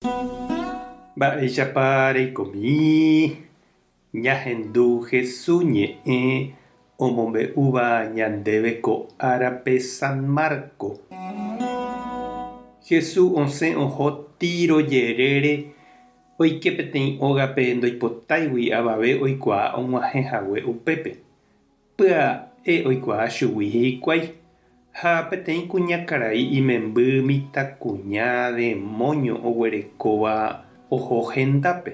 Mba'éichapa reikomi ñahendu Jesús ñe'ẽ omombe'úva ñandéve ko árape San Marco. Jesús osẽ oho Tiro jerére oike peteĩ ógape ndoipotáigui avave oikuaa og̃uahẽhague upépe. Pya'e oikuaa chugui hikuái. Ha peteĩ kuñakarai imemby mitãkuña demonio oguerekóva oho hendápe.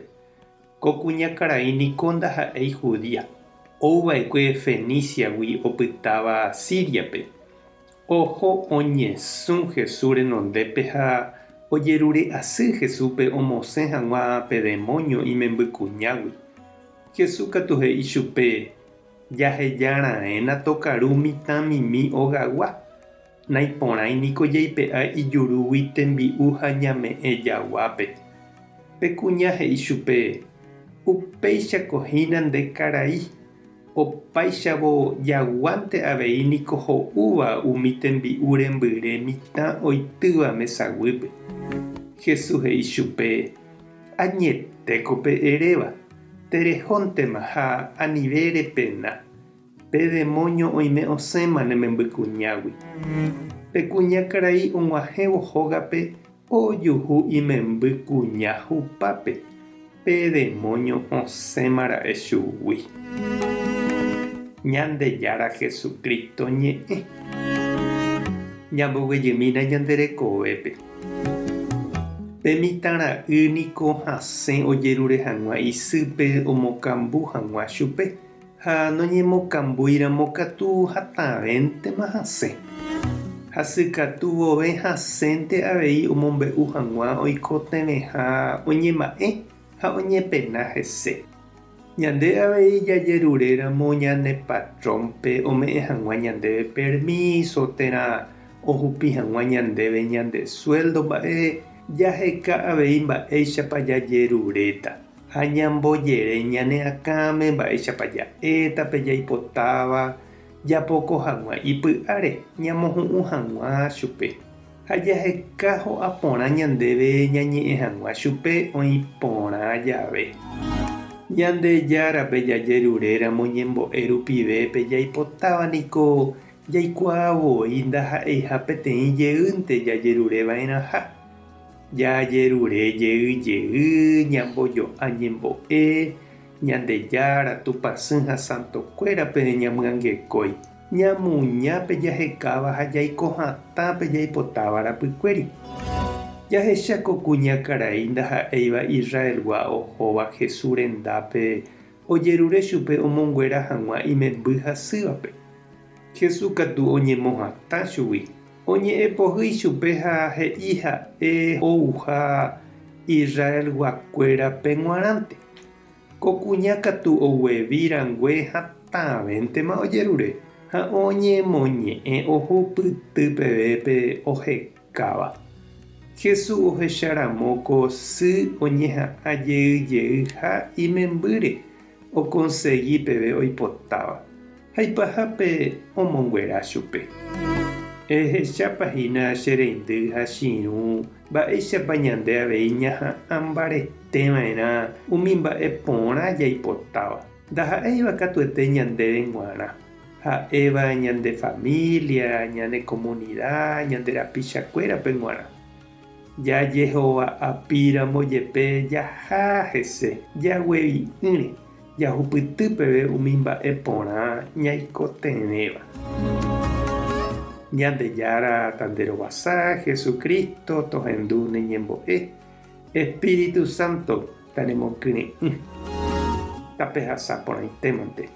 Ko kuñakarai niko ndaha'éi Judia. Ouva'ekue Feníciagui opytáva Síriape. Oho oñesũ Jesús renondépe ha ojerure asy Jesúspe omosẽ hag̃ua pe demonio imembykuñágui. Jesús katu he'i chupe: jahejara'ẽna tokaru mitãmimi ogagua. Naiporãiniko jaipe'a ijurúgui tembi'u ha ñame'ẽ jaguápe. Pekuña he'i chupe: upéichakohína nde karai. Opáichavo jaguánte avei niko ho'úva umi tembi'u rembyre mitã oitýva mesaguýpe. Jesús he'i chupe: añetékope eréva. Terehóntema ha anive repena. Pe demonio oime osẽma nemembykuñágui. Pekuñakarai og̃uahẽvo hógape ojuhu imembykuña hupápe. Pe demonio osẽmara'e chugui. Ñandejára Jesucristo ñe'ẽ. Ñamboguejymína ñanderekovépe. Pe mitãra'y niko hasẽ ojerure hag̃ua isýpe omokambu hag̃ua chupe. Ha noñemokambúiramo katu hatãvéntema hasẽ. Hasykatu vove hasẽnte avei omombe'u hag̃ua oikotevẽha oñema'ẽ ha oñepena hese. Ñande avei jajeruréramo ñane patrónpe ome'ẽ hag̃ua ñandéve permiso térã ohupi hag̃ua ñandéve ñande sueldo mba'e jaheka avei mba'éichapa jajeruréta. Ha ñambojere ñane akãme mba'éichapa ja'étape jaipotáva japoko hag̃ua ipy'áre ñamohu'ũ hag̃ua chupe. Ha jaheka ho'a porã ñandéve ñañe'ẽ hag̃ua chupe oĩ porã jave. Ñandejárape jajeruréramo ñembo'e rupivépe jaipotáva niko jaikuaavoi ndaha'eiha peteĩ jeýnte jajerureva'erãha. Jajerure jeýjey ñambojoa ñembo'e Ñandejára Tupãsy ha Santokuérape ñamyangekói. Ñamuñápe jahekáva ha jaiko hatãpe jaipotáva rapykuéri. Jahechako kuñakarai ndaha'éiva Israelgua ohóva Jesús rendápe ojerure chupe omonguera hag̃ua imemby hasývape. Jesús katu oñemohatã chugui. Oñe'ẽpohýi chupe ha he'i ha'e ouha Israelguakuérape g̃uarãnte. Ko kuña katu oguevirangue hatãvéntema ojerure ha oñemoñe'ẽ ohupyty pevépe ohekáva. Jesús ohecharamo sy oñeha'ãjeýjey ha imembýre okonsegui peve oipotáva. Haipahápe omonguera chupe. Ehechapahína che reindy ha chiru mba'éichapa ñande avei ñaha'ã mbareteva'erã umi mba'e porã jaipotáva. Ndaha'éiva katuete ñandéve g̃uarã. Ha'éva ñande familia, ñane comunidad, ñande rapichakuérape g̃uarã. Jajehova jepe jaha hese jaguevi'ỹre jahupyty peve umi mba'e porã ñaikotevéva. Ñandejára tanderovasa Jesucristo tohendu neñembo'e. Espíritu Santo taremokyre'ỹ. Tapehasa porãitémante.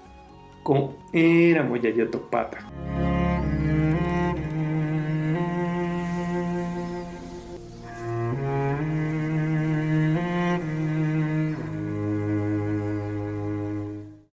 Ko'ẽramo jajotopáta.